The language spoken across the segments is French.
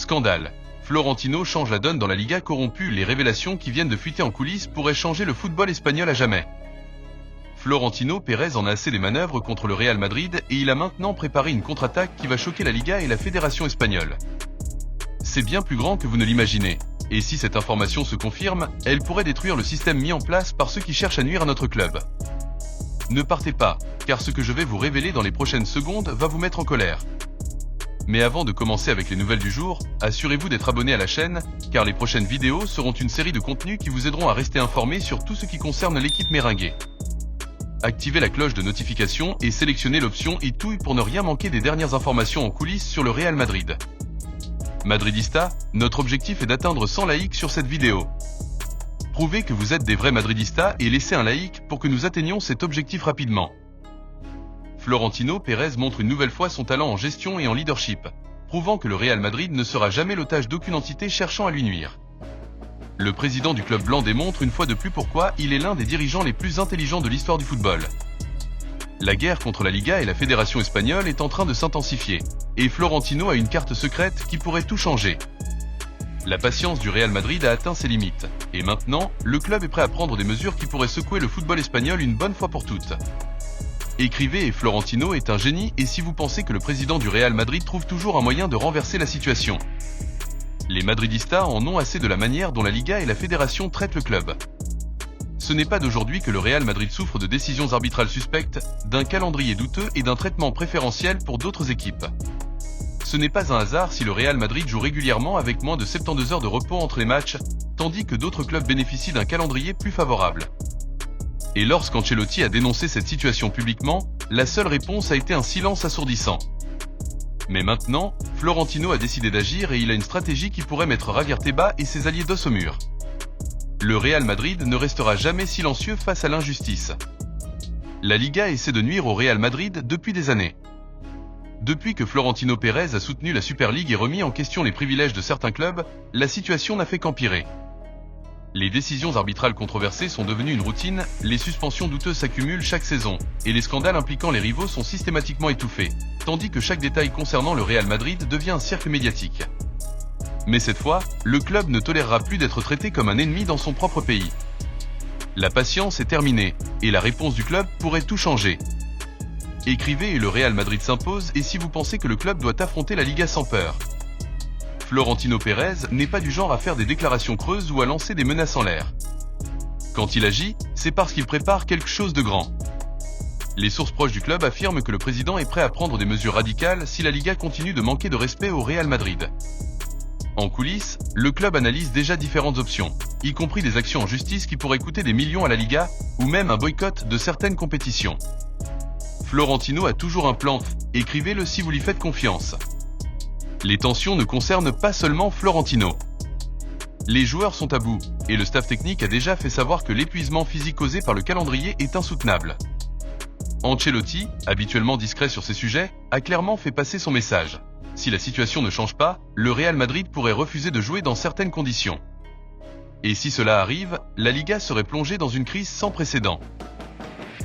Scandale. Florentino change la donne dans la Liga corrompue. Les révélations qui viennent de fuiter en coulisses pourraient changer le football espagnol à jamais. Florentino Pérez en a assez des manœuvres contre le Real Madrid et il a maintenant préparé une contre-attaque qui va choquer la Liga et la fédération espagnole. C'est bien plus grand que vous ne l'imaginez. Et si cette information se confirme, elle pourrait détruire le système mis en place par ceux qui cherchent à nuire à notre club. Ne partez pas, car ce que je vais vous révéler dans les prochaines secondes va vous mettre en colère. Mais avant de commencer avec les nouvelles du jour, assurez-vous d'être abonné à la chaîne, car les prochaines vidéos seront une série de contenus qui vous aideront à rester informés sur tout ce qui concerne l'équipe merengue. Activez la cloche de notification et sélectionnez l'option « Itouille » pour ne rien manquer des dernières informations en coulisses sur le Real Madrid. Madridista, notre objectif est d'atteindre 100 likes sur cette vidéo. Prouvez que vous êtes des vrais Madridistas et laissez un like pour que nous atteignions cet objectif rapidement. Florentino Pérez montre une nouvelle fois son talent en gestion et en leadership, prouvant que le Real Madrid ne sera jamais l'otage d'aucune entité cherchant à lui nuire. Le président du club blanc démontre une fois de plus pourquoi il est l'un des dirigeants les plus intelligents de l'histoire du football. La guerre contre la Liga et la fédération espagnole est en train de s'intensifier, et Florentino a une carte secrète qui pourrait tout changer. La patience du Real Madrid a atteint ses limites, et maintenant, le club est prêt à prendre des mesures qui pourraient secouer le football espagnol une bonne fois pour toutes. Écrivez et Florentino est un génie et si vous pensez que le président du Real Madrid trouve toujours un moyen de renverser la situation. Les Madridistas en ont assez de la manière dont la Liga et la fédération traitent le club. Ce n'est pas d'aujourd'hui que le Real Madrid souffre de décisions arbitrales suspectes, d'un calendrier douteux et d'un traitement préférentiel pour d'autres équipes. Ce n'est pas un hasard si le Real Madrid joue régulièrement avec moins de 72 heures de repos entre les matchs, tandis que d'autres clubs bénéficient d'un calendrier plus favorable. Et lorsqu'Ancelotti a dénoncé cette situation publiquement, la seule réponse a été un silence assourdissant. Mais maintenant, Florentino a décidé d'agir et il a une stratégie qui pourrait mettre Javier Tebas et ses alliés dos au mur. Le Real Madrid ne restera jamais silencieux face à l'injustice. La Liga essaie de nuire au Real Madrid depuis des années. Depuis que Florentino Pérez a soutenu la Super League et remis en question les privilèges de certains clubs, la situation n'a fait qu'empirer. Les décisions arbitrales controversées sont devenues une routine, les suspensions douteuses s'accumulent chaque saison, et les scandales impliquant les rivaux sont systématiquement étouffés, tandis que chaque détail concernant le Real Madrid devient un cercle médiatique. Mais cette fois, le club ne tolérera plus d'être traité comme un ennemi dans son propre pays. La patience est terminée, et la réponse du club pourrait tout changer. Écrivez et le Real Madrid s'impose et si vous pensez que le club doit affronter la Liga sans peur. Florentino Pérez n'est pas du genre à faire des déclarations creuses ou à lancer des menaces en l'air. Quand il agit, c'est parce qu'il prépare quelque chose de grand. Les sources proches du club affirment que le président est prêt à prendre des mesures radicales si la Liga continue de manquer de respect au Real Madrid. En coulisses, le club analyse déjà différentes options, y compris des actions en justice qui pourraient coûter des millions à la Liga, ou même un boycott de certaines compétitions. Florentino a toujours un plan, écrivez-le si vous lui faites confiance. Les tensions ne concernent pas seulement Florentino. Les joueurs sont à bout, et le staff technique a déjà fait savoir que l'épuisement physique causé par le calendrier est insoutenable. Ancelotti, habituellement discret sur ces sujets, a clairement fait passer son message. Si la situation ne change pas, le Real Madrid pourrait refuser de jouer dans certaines conditions. Et si cela arrive, la Liga serait plongée dans une crise sans précédent.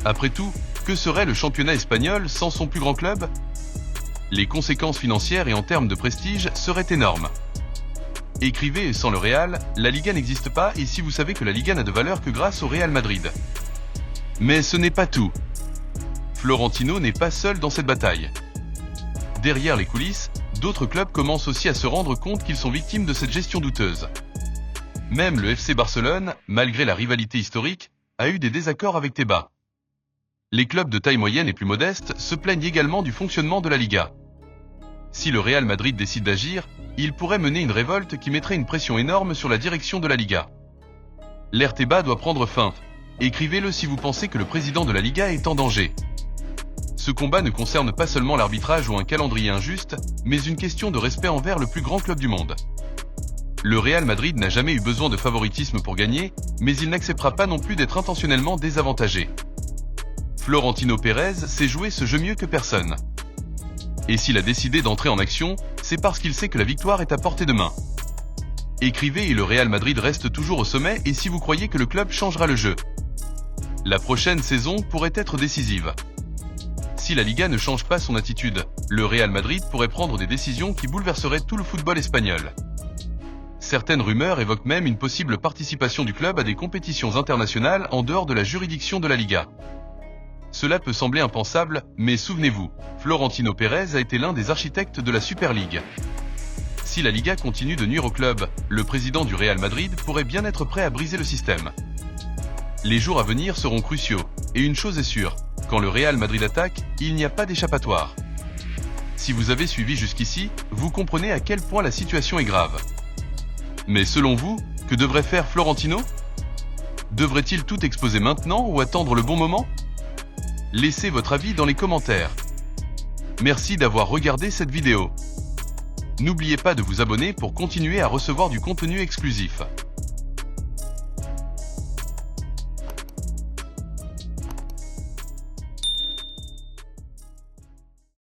Après tout, que serait le championnat espagnol sans son plus grand club ? Les conséquences financières et en termes de prestige seraient énormes. Écrivez et sans le Real, la Liga n'existe pas et si vous savez que la Liga n'a de valeur que grâce au Real Madrid. Mais ce n'est pas tout. Florentino n'est pas seul dans cette bataille. Derrière les coulisses, d'autres clubs commencent aussi à se rendre compte qu'ils sont victimes de cette gestion douteuse. Même le FC Barcelone, malgré la rivalité historique, a eu des désaccords avec Tebas. Les clubs de taille moyenne et plus modestes se plaignent également du fonctionnement de la Liga. Si le Real Madrid décide d'agir, il pourrait mener une révolte qui mettrait une pression énorme sur la direction de la Liga. L'ère Tebas doit prendre fin. Écrivez-le si vous pensez que le président de la Liga est en danger. Ce combat ne concerne pas seulement l'arbitrage ou un calendrier injuste, mais une question de respect envers le plus grand club du monde. Le Real Madrid n'a jamais eu besoin de favoritisme pour gagner, mais il n'acceptera pas non plus d'être intentionnellement désavantagé. Florentino Pérez sait jouer ce jeu mieux que personne. Et s'il a décidé d'entrer en action, c'est parce qu'il sait que la victoire est à portée de main. Écrivez et le Real Madrid reste toujours au sommet et si vous croyez que le club changera le jeu. La prochaine saison pourrait être décisive. Si la Liga ne change pas son attitude, le Real Madrid pourrait prendre des décisions qui bouleverseraient tout le football espagnol. Certaines rumeurs évoquent même une possible participation du club à des compétitions internationales en dehors de la juridiction de la Liga. Cela peut sembler impensable, mais souvenez-vous, Florentino Pérez a été l'un des architectes de la Super League. Si la Liga continue de nuire au club, le président du Real Madrid pourrait bien être prêt à briser le système. Les jours à venir seront cruciaux, et une chose est sûre, quand le Real Madrid attaque, il n'y a pas d'échappatoire. Si vous avez suivi jusqu'ici, vous comprenez à quel point la situation est grave. Mais selon vous, que devrait faire Florentino? Devrait-il tout exposer maintenant ou attendre le bon moment? Laissez votre avis dans les commentaires. Merci d'avoir regardé cette vidéo. N'oubliez pas de vous abonner pour continuer à recevoir du contenu exclusif.